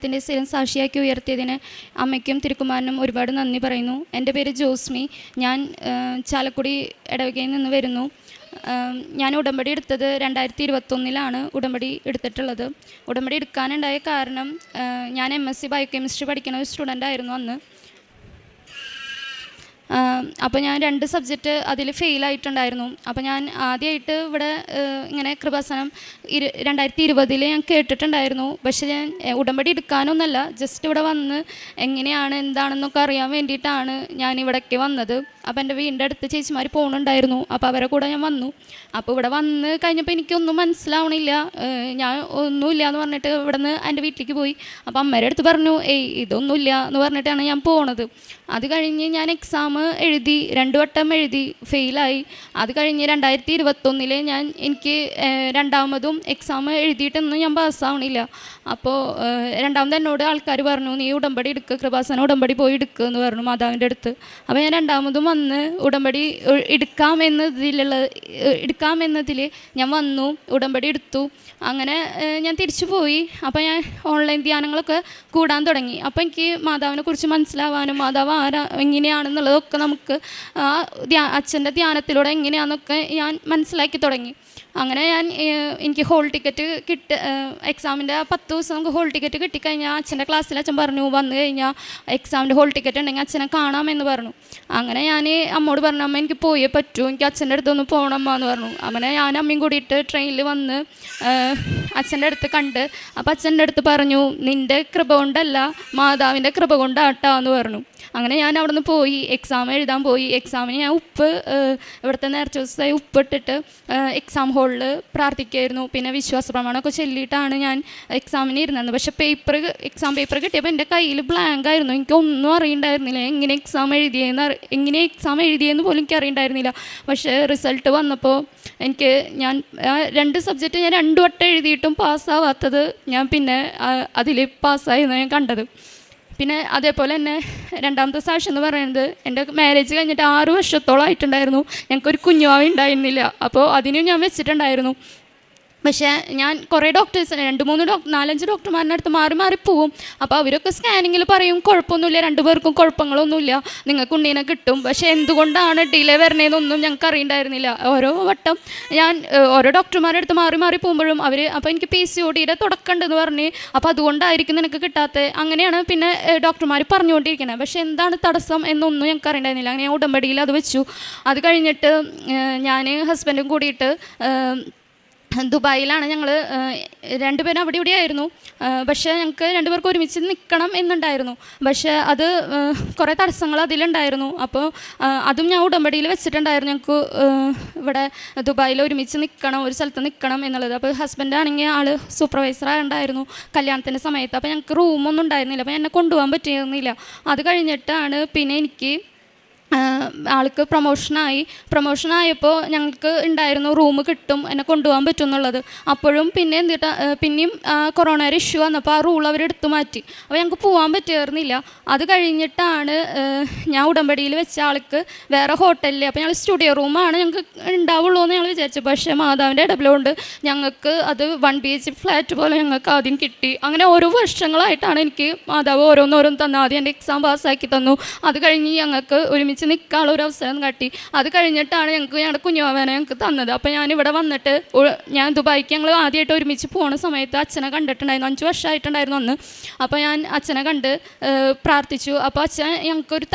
ത്തിൻ്റെ സ്ഥിരം സാക്ഷിയാക്കി ഉയർത്തിയതിന് അമ്മയ്ക്കും തിരുക്കുമാരനും ഒരുപാട് നന്ദി പറയുന്നു. എൻ്റെ പേര് ജോസ്മി. ഞാൻ ചാലക്കുടി ഇടവകയിൽ നിന്ന് വരുന്നു. ഞാൻ ഉടമ്പടി എടുത്തത് 2021 ഉടമ്പടി എടുത്തിട്ടുള്ളത്. ഉടമ്പടി എടുക്കാനുണ്ടായ കാരണം ഞാൻ MSc ബയോകെമിസ്ട്രി പഠിക്കുന്ന ഒരു സ്റ്റുഡൻ്റ് ആയിരുന്നു അന്ന്. അപ്പോൾ ഞാൻ 2 സബ്ജക്റ്റ് അതിൽ ഫെയിലായിട്ടുണ്ടായിരുന്നു. അപ്പോൾ ഞാൻ ആദ്യമായിട്ട് ഇവിടെ ഇങ്ങനെ കൃപാസനം 2020 ഞാൻ കേട്ടിട്ടുണ്ടായിരുന്നു. പക്ഷേ ഞാൻ ഉടമ്പടി എടുക്കാനൊന്നല്ല, ജസ്റ്റ് ഇവിടെ വന്ന് എങ്ങനെയാണ് എന്താണെന്നൊക്കെ അറിയാൻ വേണ്ടിയിട്ടാണ് ഞാൻ ഇവിടേക്ക് വന്നത്. അപ്പോൾ എൻ്റെ വീടിൻ്റെ അടുത്ത് ചേച്ചിമാർ പോകുന്നുണ്ടായിരുന്നു. അപ്പോൾ അവരെ കൂടെ ഞാൻ വന്നു. അപ്പോൾ ഇവിടെ വന്ന് കഴിഞ്ഞപ്പോൾ എനിക്കൊന്നും മനസ്സിലാവണില്ല. ഞാൻ ഒന്നുമില്ല എന്ന് പറഞ്ഞിട്ട് ഇവിടെ നിന്ന് എൻ്റെ വീട്ടിലേക്ക് പോയി. അപ്പോൾ അമ്മയുടെ അടുത്ത് പറഞ്ഞു, ഇതൊന്നുമില്ല എന്ന് പറഞ്ഞിട്ടാണ് ഞാൻ പോണത്. അത് കഴിഞ്ഞ് ഞാൻ എക്സാം എഴുതി, 2 വട്ടം എഴുതി, ഫെയിലായി. അത് കഴിഞ്ഞ് 2021 എനിക്ക് രണ്ടാമതും എക്സാം എഴുതിയിട്ടൊന്നും ഞാൻ പാസ്സാവണില്ല. അപ്പോൾ രണ്ടാമത് എന്നോട് ആൾക്കാർ പറഞ്ഞു, നീ ഉടമ്പടി എടുക്കുക, കൃപാസനം ഉടമ്പടി പോയി എടുക്കുക എന്ന് പറഞ്ഞു മാതാവിൻ്റെ അടുത്ത്. അപ്പോൾ ഞാൻ രണ്ടാമതും വന്ന് ഉടമ്പടി എടുക്കാമെന്നതിൽ ഞാൻ വന്നു, ഉടമ്പടി എടുത്തു. അങ്ങനെ ഞാൻ തിരിച്ചു പോയി. അപ്പോൾ ഞാൻ ഓൺലൈൻ ധ്യാനങ്ങളൊക്കെ കൂടാൻ തുടങ്ങി. അപ്പോൾ എനിക്ക് മാതാവിനെ കുറിച്ച് മനസ്സിലാവാനും മാതാവ് എങ്ങനെയാണെന്നുള്ളതൊക്കെ നമുക്ക് അച്ഛൻ്റെ ധ്യാനത്തിലൂടെ എങ്ങനെയാണെന്നൊക്കെ ഞാൻ മനസ്സിലാക്കി തുടങ്ങി. അങ്ങനെ എനിക്ക് ഹോൾ ടിക്കറ്റ് എക്സാമിൻ്റെ 10 ദിവസം നമുക്ക് ഹോൾ ടിക്കറ്റ് കിട്ടിക്കഴിഞ്ഞാൽ അച്ഛൻ്റെ ക്ലാസ്സിൽ അച്ഛൻ പറഞ്ഞു, വന്നു കഴിഞ്ഞാൽ എക്സാമിൻ്റെ ഹോൾ ടിക്കറ്റ് ഉണ്ടെങ്കിൽ അച്ഛനെ കാണാമെന്ന് പറഞ്ഞു. അങ്ങനെ ഞാൻ അമ്മോട് പറഞ്ഞു, അമ്മ എനിക്ക് പോയേ പറ്റൂ, എനിക്ക് അച്ഛൻ്റെ അടുത്തൊന്ന് പോകണം അമ്മ എന്ന് പറഞ്ഞു. അങ്ങനെ ഞാൻ അമ്മയും കൂടിയിട്ട് ട്രെയിനിൽ വന്ന് അച്ഛൻ്റെ അടുത്ത് കണ്ട്. അപ്പോൾ അച്ഛൻ്റെ അടുത്ത് പറഞ്ഞു, നിൻ്റെ കൃപ കൊണ്ടല്ല മാതാവിൻ്റെ കൃപ കൊണ്ടാട്ടാ എന്ന് പറഞ്ഞു. അങ്ങനെ ഞാൻ അവിടെ നിന്ന് പോയി, എക്സാം എഴുതാൻ പോയി. എക്സാമിന് ഞാൻ ഇവിടുത്തെ നേർച്ച ദിവസമായി ഉപ്പിട്ടിട്ട് എക്സാം ഹോളിൽ പ്രാർത്ഥിക്കുമായിരുന്നു. പിന്നെ വിശ്വാസ പ്രമാണമൊക്കെ ചൊല്ലിയിട്ടാണ് ഞാൻ എക്സാമിന് ഇരുന്നത്. പക്ഷേ എക്സാം പേപ്പർ കിട്ടിയപ്പോൾ എൻ്റെ കയ്യിൽ ബ്ലാങ്ക് ആയിരുന്നു. എനിക്കൊന്നും അറിയണ്ടായിരുന്നില്ല, എങ്ങനെ എക്സാം എഴുതിയെന്ന് പോലും എനിക്ക് അറിയണ്ടായിരുന്നില്ല. പക്ഷേ റിസൾട്ട് വന്നപ്പോൾ ഞാൻ 2 സബ്ജക്റ്റ് ഞാൻ 2 വട്ടം എഴുതിയിട്ടും പാസ്സാവാത്തത് ഞാൻ പിന്നെ അതിൽ പാസ്സായെന്ന് ഞാൻ കണ്ടത്. പിന്നെ അതേപോലെ തന്നെ രണ്ടാമത്തെ സാക്ഷി എന്ന് പറയുന്നത്, എൻ്റെ മാരേജ് കഴിഞ്ഞിട്ട് 6 വർഷത്തോളം ആയിട്ടുണ്ടായിരുന്നു. ഞങ്ങൾക്കൊരു കുഞ്ഞുവാവ ഉണ്ടായിരുന്നില്ല. അപ്പോൾ അതിനും ഞാൻ വെച്ചിട്ടുണ്ടായിരുന്നു. പക്ഷേ ഞാൻ കുറേ ഡോക്ടേഴ്സിനെ 4-5 ഡോക്ടർമാരുടെ അടുത്ത് മാറി പോവും. അപ്പോൾ അവരൊക്കെ സ്കാനിങ്ങിൽ പറയും, കുഴപ്പമൊന്നുമില്ല, 2 പേർക്കും കുഴപ്പങ്ങളൊന്നുമില്ല, നിങ്ങൾക്ക് ഉണ്ണീനെ കിട്ടും. പക്ഷേ എന്തുകൊണ്ടാണ് ഡിലേ വരണേന്നൊന്നും ഞങ്ങൾക്ക് അറിയണ്ടായിരുന്നില്ല. ഓരോ വട്ടം ഞാൻ ഓരോ ഡോക്ടർമാരുടെ അടുത്ത് മാറി പോകുമ്പോഴും അപ്പോൾ എനിക്ക് PCODയുടെ തുടക്കമുണ്ടെന്ന് പറഞ്ഞ്, അപ്പോൾ അതുകൊണ്ടായിരിക്കും നിനക്ക് കിട്ടാത്തത്. അങ്ങനെയാണ് പിന്നെ ഡോക്ടർമാർ പറഞ്ഞുകൊണ്ടിരിക്കുന്നത്. പക്ഷേ എന്താണ് തടസ്സം എന്നൊന്നും ഞങ്ങൾക്ക് അറിയണ്ടായിരുന്നില്ല. അങ്ങനെ ഞാൻ ഉടമ്പടിയിൽ അത് വെച്ചു. അത് കഴിഞ്ഞിട്ട് ഞാൻ ഹസ്ബൻഡും കൂടിയിട്ട് ദുബായിലാണ്. ഞങ്ങൾ 2 പേരും അവിടെ ഇവിടെ ആയിരുന്നു. പക്ഷേ ഞങ്ങൾക്ക് 2 പേർക്ക് ഒരുമിച്ച് നിൽക്കണം എന്നുണ്ടായിരുന്നു. പക്ഷേ അത് കുറേ തടസ്സങ്ങൾ അതിലുണ്ടായിരുന്നു. അപ്പോൾ അതും ഞാൻ ഉടമ്പടിയിൽ വെച്ചിട്ടുണ്ടായിരുന്നു. ഞങ്ങൾക്ക് ഇവിടെ ദുബായിൽ ഒരുമിച്ച് നിൽക്കണം, ഒരു സ്ഥലത്ത് നിൽക്കണം എന്നുള്ളത്. അപ്പോൾ ഹസ്ബൻഡാണെങ്കിൽ ആൾ സൂപ്പർവൈസറായിട്ടുണ്ടായിരുന്നു കല്യാണത്തിൻ്റെ സമയത്ത്. അപ്പോൾ ഞങ്ങൾക്ക് റൂമൊന്നും ഉണ്ടായിരുന്നില്ല. അപ്പോൾ എന്നെ കൊണ്ടുപോകാൻ പറ്റിയിരുന്നില്ല. അത് കഴിഞ്ഞിട്ടാണ് പിന്നെ എനിക്ക് ആൾക്ക് പ്രൊമോഷനായപ്പോൾ ഞങ്ങൾക്ക് ഉണ്ടായിരുന്നു റൂം കിട്ടും, എന്നെ കൊണ്ടുപോകാൻ പറ്റും എന്നുള്ളത്. അപ്പോഴും പിന്നെയും കൊറോണയുടെ ഇഷ്യൂ വന്നപ്പോൾ ആ റൂൾ അവരെടുത്തു മാറ്റി. അപ്പോൾ ഞങ്ങൾക്ക് പോകാൻ പറ്റിയിരുന്നില്ല. അത് കഴിഞ്ഞിട്ടാണ് ഞാൻ ഉടമ്പടിയിൽ വെച്ച ആൾക്ക് വേറെ ഹോട്ടലിൽ, അപ്പോൾ ഞങ്ങൾ സ്റ്റുഡിയോ റൂമാണ് ഞങ്ങൾക്ക് ഉണ്ടാവുള്ളൂ എന്ന് ഞങ്ങൾ വിചാരിച്ചു. പക്ഷേ മാതാവിൻ്റെ ഇടപെടലുകൊണ്ട് ഞങ്ങൾക്ക് അത് 1 BH ഫ്ലാറ്റ് പോലെ ഞങ്ങൾക്ക് ആദ്യം കിട്ടി. അങ്ങനെ ഓരോ വർഷങ്ങളായിട്ടാണ് എനിക്ക് മാതാവ് ഓരോന്നോരോന്ന് തന്നു. ആദ്യം എൻ്റെ എക്സാം പാസ്സാക്കി തന്നു. അത് കഴിഞ്ഞ് ഞങ്ങൾക്ക് ഒരുമിച്ച് നിൽക്കാനുള്ള ഒരു അവസരം കാട്ടി. അത് കഴിഞ്ഞിട്ടാണ് ഞങ്ങളുടെ കുഞ്ഞുവാവനെ ഞങ്ങൾക്ക് തന്നത്. അപ്പോൾ ഞാനിവിടെ വന്നിട്ട് ഞാൻ ദുബായിക്ക് ഞങ്ങൾ ആദ്യമായിട്ട് ഒരുമിച്ച് പോകുന്ന സമയത്ത് അച്ഛനെ കണ്ടിട്ടുണ്ടായിരുന്നു. 5 വർഷമായിട്ടുണ്ടായിരുന്നു അന്ന്. അപ്പോൾ ഞാൻ അച്ഛനെ കണ്ട് പ്രാർത്ഥിച്ചു. അപ്പോൾ അച്ഛൻ ഞങ്ങൾക്കൊരു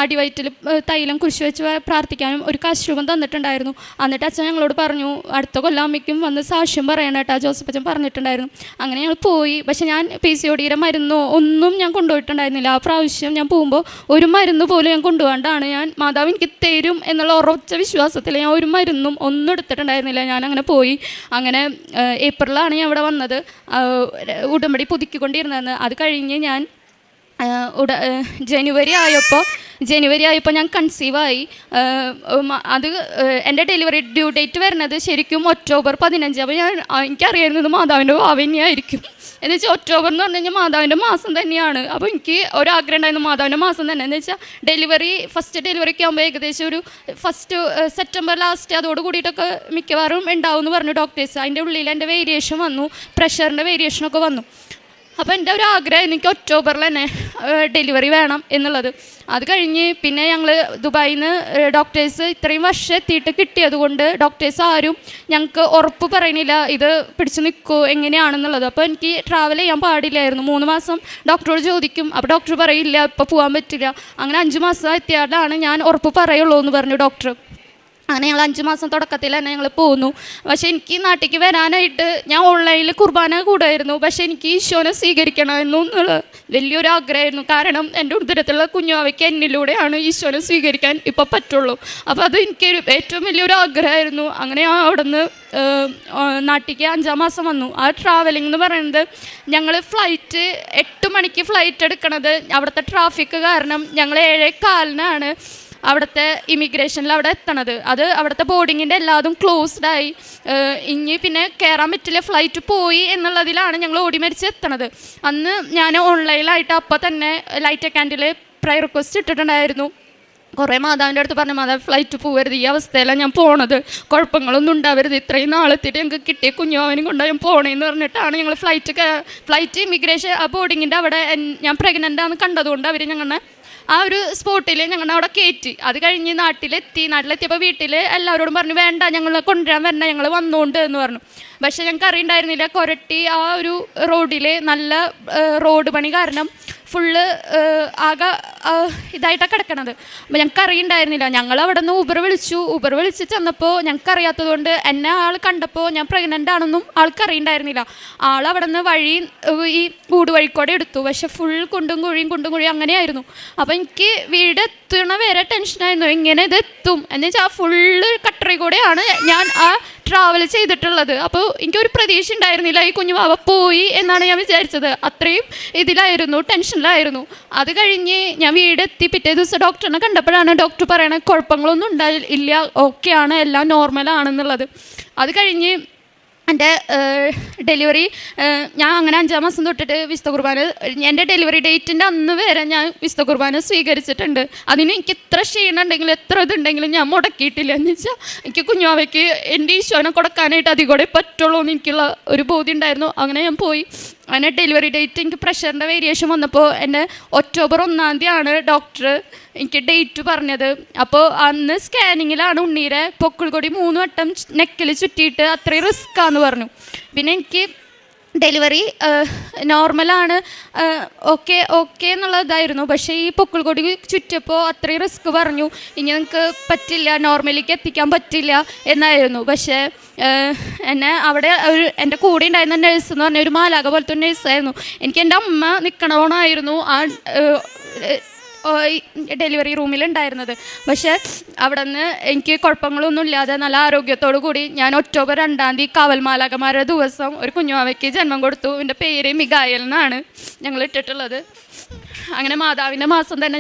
അടിവയറ്റിൽ തൈലം കുരിശ് വെച്ച് പ്രാർത്ഥിക്കാനും ഒരു കാശ് തന്നിട്ടുണ്ടായിരുന്നു. എന്നിട്ട് അച്ഛൻ ഞങ്ങളോട് പറഞ്ഞു, അടുത്ത കൊല്ലം അമ്മയ്ക്കും വന്ന് സാക്ഷ്യം പറയണം കേട്ടോ, ജോസഫ് അച്ഛൻ പറഞ്ഞിട്ടുണ്ടായിരുന്നു. അങ്ങനെ ഞങ്ങൾ പോയി. പക്ഷെ ഞാൻ PCODയുടെ മരുന്നോ ഒന്നും ഞാൻ കൊണ്ടുപോയിട്ടുണ്ടായിരുന്നില്ല. ആ പ്രാവശ്യം ഞാൻ പോകുമ്പോൾ ഒരു മരുന്ന് പോലും ഞാൻ കൊണ്ടുപോകാണ്ടാണ് ഞാൻ മാതാവ് എനിക്ക് തരും എന്നുള്ള ഉറച്ച വിശ്വാസത്തിൽ ഞാൻ ഒരു മരുന്നും ഒന്നും എടുത്തിട്ടുണ്ടായിരുന്നില്ല. ഞാൻ അങ്ങനെ പോയി. അങ്ങനെ ഏപ്രിലാണ് ഞാൻ ഇവിടെ വന്നത്, ഉടമ്പടി പുതുക്കിക്കൊണ്ടിരുന്നത്. അത് കഴിഞ്ഞ് ഞാൻ ജനുവരി ആയപ്പോൾ ഞാൻ കൺസീവായി. അത് എൻ്റെ ഡെലിവറി ഡ്യൂ ഡേറ്റ് വരുന്നത് ശരിക്കും October 15. അപ്പോൾ എനിക്കറിയായിരുന്നത് മാതാവിൻ്റെ വാവന്നെയായിരിക്കും. എന്ന് വെച്ചാൽ ഒക്ടോബർ എന്ന് പറഞ്ഞു കഴിഞ്ഞാൽ മാതാവിൻ്റെ മാസം തന്നെയാണ്. അപ്പോൾ എനിക്ക് ഒരാഗ്രഹം ഉണ്ടായിരുന്നു മാതാവിൻ്റെ മാസം തന്നെ. എന്ന് വെച്ചാൽ ഫസ്റ്റ് ഡെലിവറിക്ക് ആകുമ്പോൾ ഏകദേശം ഒരു സെപ്റ്റംബർ ലാസ്റ്റ് അതോട് കൂടിയിട്ടൊക്കെ മിക്കവാറും ഉണ്ടാവും എന്ന് പറഞ്ഞു ഡോക്ടേഴ്സ്. അതിൻ്റെ ഉള്ളിൽ എൻ്റെ വേരിയേഷൻ വന്നു, പ്രഷറിൻ്റെ വേരിയേഷനൊക്കെ വന്നു. അപ്പോൾ എൻ്റെ ഒരു ആഗ്രഹം എനിക്ക് ഒക്ടോബറിൽ തന്നെ ഡെലിവറി വേണം എന്നുള്ളത്. അത് കഴിഞ്ഞ് പിന്നെ ഞങ്ങൾ ദുബായിൽ നിന്ന് ഡോക്ടേഴ്സ് ഇത്രയും വർഷം എത്തിയിട്ട് കിട്ടിയത് കൊണ്ട് ഡോക്ടേഴ്സ് ആരും ഞങ്ങൾക്ക് ഉറപ്പ് പറയണില്ല ഇത് പിടിച്ചു നിൽക്കുമോ എങ്ങനെയാണെന്നുള്ളത്. അപ്പോൾ എനിക്ക് ട്രാവൽ ചെയ്യാൻ പാടില്ലായിരുന്നു. 3 മാസം ഡോക്ടറോട് ചോദിക്കും, അപ്പോൾ ഡോക്ടർ പറയില്ല ഇപ്പോൾ പോകാൻ പറ്റില്ല. അങ്ങനെ 5 മാസം എത്തിയാലാണ് ഞാൻ ഉറപ്പ് പറയുള്ളൂ എന്ന് പറഞ്ഞു ഡോക്ടർ. അങ്ങനെ ഞങ്ങൾ 5 മാസം തുടക്കത്തിൽ തന്നെ ഞങ്ങൾ പോന്നു. പക്ഷേ എനിക്ക് നാട്ടിലേക്ക് വരാനായിട്ട് ഞാൻ ഓൺലൈനിൽ കുർബാന കൂടുമായിരുന്നു. പക്ഷേ എനിക്ക് ഈശോനെ സ്വീകരിക്കണമെന്നു എന്നുള്ള വലിയൊരു ആഗ്രഹമായിരുന്നു. കാരണം എൻ്റെ ഉദരത്തിലുള്ള കുഞ്ഞാവയ്ക്ക് എന്നിലൂടെയാണ് ഈശോനെ സ്വീകരിക്കാൻ ഇപ്പോൾ പറ്റുള്ളൂ. അപ്പോൾ അത് എനിക്കൊരു ഏറ്റവും വലിയൊരു ആഗ്രഹമായിരുന്നു. അങ്ങനെ ഞാൻ അവിടെ നിന്ന് നാട്ടിലേക്ക് 5-ാം മാസം വന്നു. ആ ട്രാവലിംഗ് എന്ന് പറയുന്നത് ഞങ്ങൾ ഫ്ലൈറ്റ് 8 മണിക്ക് ഫ്ലൈറ്റ് എടുക്കണത് അവിടുത്തെ ട്രാഫിക് കാരണം ഞങ്ങൾ 7:15-നാണ് അവിടുത്തെ ഇമിഗ്രേഷനിൽ അവിടെ എത്തണത്. അത് അവിടുത്തെ ബോർഡിങ്ങിൻ്റെ എല്ലാതും ക്ലോസ്ഡായി. ഇനി പിന്നെ കയറാൻ പറ്റില്ല, ഫ്ലൈറ്റ് പോയി എന്നുള്ളതിലാണ് ഞങ്ങൾ ഓടി മരിച്ച് എത്തണത്. അന്ന് ഞാൻ ഓൺലൈനിലായിട്ട് അപ്പോൾ തന്നെ ലൈറ്റ് ക്യാൻഡിൽ പ്രയർ റിക്വസ്റ്റ് ഇട്ടിട്ടുണ്ടായിരുന്നു. കുറേ മാതാവിൻ്റെ അടുത്ത് പറഞ്ഞു, മാതാവ് ഫ്ലൈറ്റ് പോകരുത്, ഈ അവസ്ഥയിലാണ് ഞാൻ പോണത്, കുഴപ്പങ്ങളൊന്നും ഉണ്ടാവരുത്, ഇത്രയും നാളെത്തിയിട്ട് ഞങ്ങൾക്ക് കിട്ടിയ കുഞ്ഞുവാനും കൊണ്ടാണ് ഞാൻ പോണേന്ന് പറഞ്ഞിട്ടാണ് ഞങ്ങൾ ഫ്ലൈറ്റ് ഇമിഗ്രേഷൻ ആ ബോർഡിങ്ങിൻ്റെ അവിടെ ഞാൻ പ്രഗ്നൻ്റാന്ന് കണ്ടതുകൊണ്ട് അവർ ഞങ്ങളെ ആ ഒരു സ്പോട്ടിൽ ഞങ്ങളുടെ അവിടെ കയറ്റി. അത് കഴിഞ്ഞ് നാട്ടിലെത്തിയപ്പോൾ വീട്ടിൽ എല്ലാവരോടും പറഞ്ഞു വേണ്ട ഞങ്ങൾ കൊണ്ടുവരാൻ വരണ്ട, ഞങ്ങൾ വന്നുകൊണ്ട് എന്ന് പറഞ്ഞു. പക്ഷേ ഞങ്ങൾക്ക് അറിയണ്ടായിരുന്നില്ല കൊരട്ടി ആ ഒരു റോഡിൽ നല്ല റോഡ് പണി കാരണം ഫുള്ള് ആകെ ഇതായിട്ടാണ് കിടക്കണത്. അപ്പോൾ ഞങ്ങൾക്ക് അറിയണ്ടായിരുന്നില്ല. ഞങ്ങൾ അവിടെ നിന്ന് ഊബർ വിളിച്ച് ചെന്നപ്പോൾ ഞങ്ങൾക്ക് അറിയാത്തത് കൊണ്ട് എന്നെ ആൾ കണ്ടപ്പോൾ ഞാൻ പ്രഗ്നൻ്റ് ആണെന്നും ആൾക്ക് അറിയണ്ടായിരുന്നില്ല. ആൾ അവിടെ നിന്ന് ഈ ഊട് വഴിക്കൂടെ എടുത്തു. പക്ഷെ ഫുൾ കുണ്ടും കുഴിയും അങ്ങനെയായിരുന്നു. അപ്പോൾ എനിക്ക് വീട് എത്തണ വരെ ടെൻഷനായിരുന്നു, എങ്ങനെ ഇത് എത്തും എന്ന് വെച്ചാൽ ആ ഫുള്ള് കട്ടറി കൂടെയാണ് ഞാൻ ആ ട്രാവൽ ചെയ്തിട്ടുള്ളത്. അപ്പോൾ എനിക്കൊരു പ്രതീക്ഷ ഉണ്ടായിരുന്നില്ല ഈ കുഞ്ഞു വാവ പോയി എന്നാണ് ഞാൻ വിചാരിച്ചത്. അത്രയും ഇതിലായിരുന്നു, ടെൻഷനിലായിരുന്നു. അത് കഴിഞ്ഞ് ഞാൻ വീടെത്തി പിറ്റേ ദിവസം ഡോക്ടറിനെ കണ്ടപ്പോഴാണ് ഡോക്ടർ പറയണത് കുഴപ്പങ്ങളൊന്നും ഇല്ല, ഓക്കെയാണ്, എല്ലാം നോർമലാണെന്നുള്ളത്. അത് കഴിഞ്ഞ് എൻ്റെ ഡെലിവറി ഞാൻ അങ്ങനെ 5-ാം മാസം തൊട്ടിട്ട് വിശുദ്ധ കുർബാന എൻ്റെ ഡെലിവറി ഡേറ്റിൻ്റെ അന്ന് വരെ ഞാൻ വിശുദ്ധ കുർബാന സ്വീകരിച്ചിട്ടുണ്ട്. അതിന് എനിക്ക് എത്ര ക്ഷീണം ഉണ്ടെങ്കിലും എത്ര ഇതുണ്ടെങ്കിലും ഞാൻ മുടക്കിയിട്ടില്ല. എന്ന് വെച്ചാൽ എനിക്ക് കുഞ്ഞാവയ്ക്ക് എൻ്റെ ഈശോനെ കൊടുക്കാനായിട്ട് അതികൂടെ പറ്റുള്ളൂ എന്ന് എനിക്കുള്ള ഒരു ബോധ്യം ഉണ്ടായിരുന്നു. അങ്ങനെ ഞാൻ പോയി. അങ്ങനെ ഡെലിവറി ഡേറ്റ് എനിക്ക് പ്രഷറിൻ്റെ വേരിയേഷൻ വന്നപ്പോൾ എൻ്റെ ഒക്ടോബർ 1-ാം തീയതിയാണ് ഡോക്ടർ എനിക്ക് ഡേറ്റ് പറഞ്ഞത്. അപ്പോൾ അന്ന് സ്കാനിങ്ങിലാണ് ഉണ്ണീരെ പൊക്കിൾക്കൊടി 3 വട്ടം നെക്കിൽ ചുറ്റിയിട്ട് അത്രയും റിസ്ക്കാന്ന് പറഞ്ഞു. പിന്നെ എനിക്ക് ഡെലിവറി നോർമലാണ്, ഓക്കെ എന്നുള്ളതായിരുന്നു. പക്ഷേ ഈ പൊക്കിൾക്കൊടി ചുറ്റിയപ്പോൾ അത്രയും റിസ്ക് പറഞ്ഞു, ഇനി നിങ്ങൾക്ക് പറ്റില്ല, നോർമലിലേക്ക് എത്തിക്കാൻ പറ്റില്ല എന്നായിരുന്നു. പക്ഷേ എന്നെ അവിടെ എൻ്റെ കൂടെ ഉണ്ടായിരുന്ന നഴ്സ് എന്ന് പറഞ്ഞാൽ ഒരു മാലാഖ പോലത്തെ ഒരു നഴ്സായിരുന്നു. എനിക്ക് എൻ്റെ അമ്മ നിൽക്കണോണായിരുന്നു ആ ഡെലിവറി റൂമിലുണ്ടായിരുന്നത്. പക്ഷേ അവിടെ നിന്ന് എനിക്ക് കുഴപ്പങ്ങളൊന്നും ഇല്ലാതെ നല്ല ആരോഗ്യത്തോടു കൂടി ഞാൻ ഒക്ടോബർ 2-ാം തീയതി കാവൽ മാലാഖമാരുടെ ദിവസം ഒരു കുഞ്ഞുവാവയ്ക്ക് ജന്മം കൊടുത്തു. എൻ്റെ പേര് മിഗായൽ എന്നാണ് ഞങ്ങൾ ഇട്ടിട്ടുള്ളത്. അങ്ങനെ മാതാവിൻ്റെ മാസം തന്നെ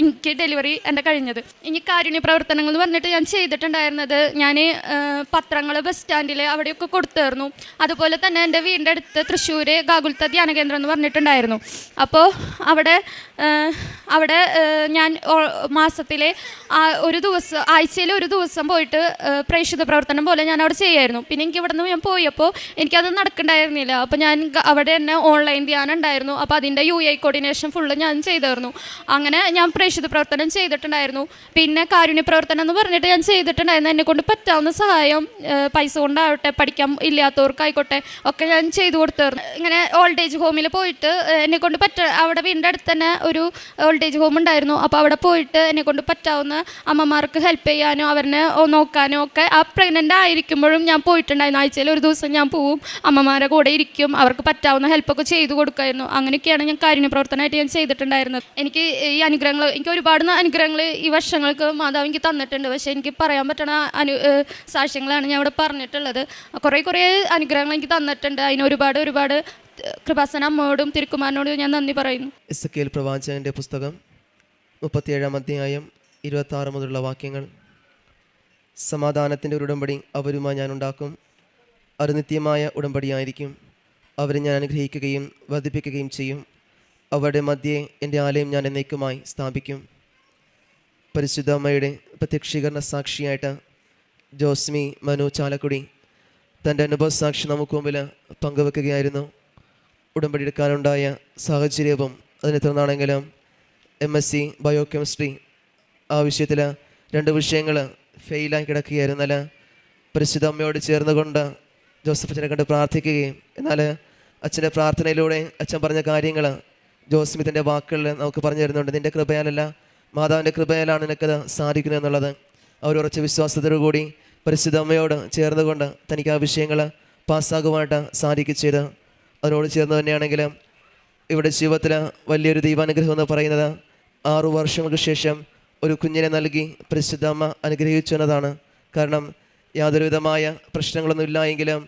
എനിക്ക് ഡെലിവറി എൻ്റെ കഴിഞ്ഞത്. ഇനി കാരുണ്യ പ്രവർത്തനങ്ങൾ എന്ന് പറഞ്ഞിട്ട് ഞാൻ ചെയ്തിട്ടുണ്ടായിരുന്നത്, ഞാൻ പത്രങ്ങൾ ബസ് സ്റ്റാൻഡിൽ അവിടെയൊക്കെ കൊടുത്തായിരുന്നു. അതുപോലെ തന്നെ എൻ്റെ വീടിൻ്റെ അടുത്ത് തൃശ്ശൂർ ഗാകുൽത്ത ധ്യാന കേന്ദ്രം എന്ന് പറഞ്ഞിട്ടുണ്ടായിരുന്നു. അപ്പോൾ അവിടെ ഞാൻ മാസത്തിൽ ഒരു ദിവസം, ആഴ്ചയിൽ ഒരു ദിവസം പോയിട്ട് പ്രേക്ഷിത പ്രവർത്തനം പോലെ ഞാൻ അവിടെ ചെയ്യായിരുന്നു. പിന്നെ എനിക്ക് ഇവിടെ നിന്ന് ഞാൻ പോയപ്പോൾ എനിക്കത് നടക്കണ്ടായിരുന്നില്ല. അപ്പോൾ ഞാൻ അവിടെ തന്നെ ഓൺലൈൻ ധ്യാനം ഉണ്ടായിരുന്നു. അപ്പോൾ അതിൻ്റെ UAE കോർഡിനേഷൻ ഫുള്ള് ഞാൻ ചെയ്തായിരുന്നു. അങ്ങനെ ഞാൻ പ്രേക്ഷിത പ്രവർത്തനം ചെയ്തിട്ടുണ്ടായിരുന്നു. പിന്നെ കാരുണ്യ പ്രവർത്തനം എന്ന് പറഞ്ഞിട്ട് ഞാൻ ചെയ്തിട്ടുണ്ടായിരുന്നു. എന്നെക്കൊണ്ട് പറ്റാവുന്ന സഹായം, പൈസ കൊണ്ടാവട്ടെ, പഠിക്കാൻ ഇല്ലാത്തവർക്കായിക്കോട്ടെ ഒക്കെ ഞാൻ ചെയ്തു കൊടുത്തായിരുന്നു. ഇങ്ങനെ ഓൾഡ് ഏജ് ഹോമിൽ പോയിട്ട് എന്നെക്കൊണ്ട് അവിടെ വീടിൻ്റെ അടുത്ത് തന്നെ ഒരു ഓൾഡ് ഏജ് ഹോം ഉണ്ടായിരുന്നു. അപ്പോൾ അവിടെ പോയിട്ട് എന്നെക്കൊണ്ട് പറ്റാവുന്ന അമ്മമാർക്ക് ഹെൽപ്പ് ചെയ്യാനോ അവരെ നോക്കാനോ ഒക്കെ ആ പ്രഗ്നൻ്റ് ആയിരിക്കുമ്പോഴും ഞാൻ പോയിട്ടുണ്ടായിരുന്നു. ആഴ്ചയിൽ ഒരു ദിവസം ഞാൻ പോവും, അമ്മമാരെ കൂടെ ഇരിക്കും, അവർക്ക് പറ്റാവുന്ന ഹെൽപ്പൊക്കെ ചെയ്തു കൊടുക്കുമായിരുന്നു. അങ്ങനെയൊക്കെയാണ് ഞാൻ കാരുണ്യ പ്രവർത്തനമായിട്ട് ഞാൻ ചെയ്തിട്ടുണ്ടായിരുന്നത്. എനിക്ക് ഈ അനുഗ്രഹങ്ങൾ, എനിക്ക് ഒരുപാട് അനുഗ്രഹങ്ങൾ ഈ വർഷങ്ങൾക്ക് മാതാവ് എനിക്ക് തന്നിട്ടുണ്ട്. പക്ഷേ എനിക്ക് പറയാൻ പറ്റണ സാക്ഷ്യങ്ങളാണ് ഞാൻ ഇവിടെ പറഞ്ഞിട്ടുള്ളത്. കുറേ അനുഗ്രഹങ്ങൾ എനിക്ക് തന്നിട്ടുണ്ട്. അതിന് ഒരുപാട് കൃപാസന അമ്മയോടും തിരുക്കുമാരനോടും ഞാൻ നന്ദി പറയുന്നു. എസെക്കിയേൽ പ്രവാചകന്റെ പുസ്തകം 37-ാം അധ്യായം 26 മുതലുള്ള വാക്യങ്ങൾ. സമാധാനത്തിൻ്റെ ഒരു ഉടമ്പടി അവരുമായി ഞാൻ ഉണ്ടാക്കും, അത് നിത്യമായ ഉടമ്പടിയായിരിക്കും. അവരെ ഞാൻ അനുഗ്രഹിക്കുകയും വർദ്ധിപ്പിക്കുകയും ചെയ്യും. അവരുടെ മധ്യേ എൻ്റെ ആലയം ഞാൻ എന്നേക്കുമായി സ്ഥാപിക്കും. പരിശുദ്ധ അമ്മയുടെ പ്രത്യക്ഷീകരണ സാക്ഷിയായിട്ട് ജോസ്മി മനു ചാലക്കുടി തൻ്റെ അനുഭവ സാക്ഷി നമുക്ക് മുമ്പിൽ പങ്കുവെക്കുകയായിരുന്നു. ഉടമ്പടി എടുക്കാനുണ്ടായ സാഹചര്യവും അതിനെ തുടർന്നാണെങ്കിലും MSc ബയോകെമിസ്ട്രി ആ വിഷയത്തിൽ 2 വിഷയങ്ങൾ ഫെയിലായി കിടക്കുകയായിരുന്നാൽ പരിശുദ്ധ അമ്മയോട് ചേർന്നുകൊണ്ട് ജോസഫ് അച്ഛനെ കണ്ട് പ്രാർത്ഥിക്കുകയും എന്നാൽ അച്ഛൻ്റെ പ്രാർത്ഥനയിലൂടെ അച്ഛൻ പറഞ്ഞ കാര്യങ്ങൾ ജോസ്മിത്തിൻ്റെ വാക്കുകളിൽ നമുക്ക് പറഞ്ഞു തരുന്നുണ്ട്. നിൻ്റെ കൃപയാലല്ല, മാതാവിൻ്റെ കൃപയാലാണ് നിനക്കത് സാധിക്കുന്നത് എന്നുള്ളത്. അവർ ഉറച്ച വിശ്വാസത്തോടുകൂടി പരിശുദ്ധ അമ്മയോട് ചേർന്നുകൊണ്ട് തനിക്ക് ആ വിഷയങ്ങൾ പാസ്സാകുവാനായിട്ട് സാധിക്കുകയും അതിനോട് ചേർന്ന് തന്നെയാണെങ്കിൽ ഇവിടെ ജീവിതത്തിൽ വലിയൊരു ദൈവാനുഗ്രഹം എന്ന് പറയുന്നത് 6 വർഷങ്ങൾക്ക് ശേഷം ഒരു കുഞ്ഞിനെ നൽകി പരിശുദ്ധ അമ്മ അനുഗ്രഹിച്ചു എന്നതാണ്. കാരണം യാതൊരുവിധമായ പ്രശ്നങ്ങളൊന്നും ഇല്ല എങ്കിലും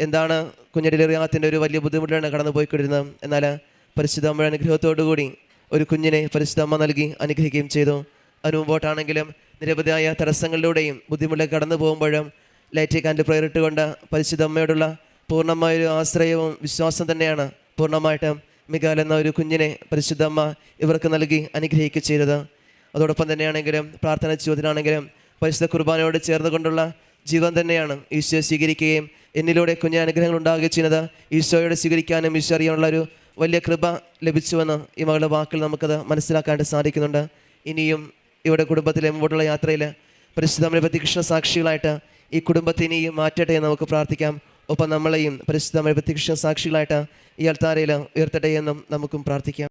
എന്താണ് കുഞ്ഞ് ഡെലിവറി ആകത്തിൻ്റെ ഒരു വലിയ ബുദ്ധിമുട്ടാണ് കടന്നു പോയിക്കൊണ്ടിരുന്നത്. എന്നാൽ പരിശുദ്ധ അമ്മയുടെ അനുഗ്രഹത്തോടു കൂടി ഒരു കുഞ്ഞിനെ പരിശുദ്ധ അമ്മ നൽകി അനുഗ്രഹിക്കുകയും ചെയ്തു. അതിന് മുമ്പോട്ടാണെങ്കിലും നിരവധിയായ തടസ്സങ്ങളിലൂടെയും ബുദ്ധിമുട്ടിലേക്ക് കടന്നു പോകുമ്പോഴും ലൈറ്റ് ആൻഡ് പ്രയർ ഇട്ടുകൊണ്ട് പരിശുദ്ധ അമ്മയോടുള്ള പൂർണ്ണമായൊരു ആശ്രയവും വിശ്വാസം തന്നെയാണ് പൂർണ്ണമായിട്ടും മികാൽ എന്ന ഒരു കുഞ്ഞിനെ പരിശുദ്ധ അമ്മ ഇവർക്ക് നൽകി അനുഗ്രഹിക്കുക ചെയ്തത്. അതോടൊപ്പം തന്നെയാണെങ്കിലും പ്രാർത്ഥന ജീവിതത്തിലാണെങ്കിലും പരിശുദ്ധ കുർബാനയോട് ചേർന്നുകൊണ്ടുള്ള ജീവൻ തന്നെയാണ് ഈശോ സ്വീകരിക്കുകയും എന്നിലൂടെ കുഞ്ഞ് അനുഗ്രഹങ്ങൾ ഉണ്ടാകുകയും ചെയ്യുന്നത്. ഈശോയോട് സ്വീകരിക്കാനും ഈശോ അറിയാനുള്ള ഒരു വലിയ കൃപ ലഭിച്ചുവെന്ന് ഈ മകളുടെ വാക്കിൽ നമുക്കത് മനസ്സിലാക്കാനായിട്ട് സാധിക്കുന്നുണ്ട്. ഇനിയും ഇവിടെ കുടുംബത്തിലെ മുമ്പോട്ടുള്ള യാത്രയിൽ പരിശുദ്ധമ്മയുടെ പ്രത്യക്ഷ സാക്ഷികളായിട്ട് ഈ കുടുംബത്തെ ഇനിയും മാറ്റട്ടെ എന്ന് നമുക്ക് പ്രാർത്ഥിക്കാം. ഒപ്പം നമ്മളെയും പരിശുദ്ധമ്മയുടെ പ്രത്യക്ഷ സാക്ഷികളായിട്ട് ഈ അൾത്താരയിൽ ഉയർത്തട്ടെ എന്നും നമുക്കും പ്രാർത്ഥിക്കാം.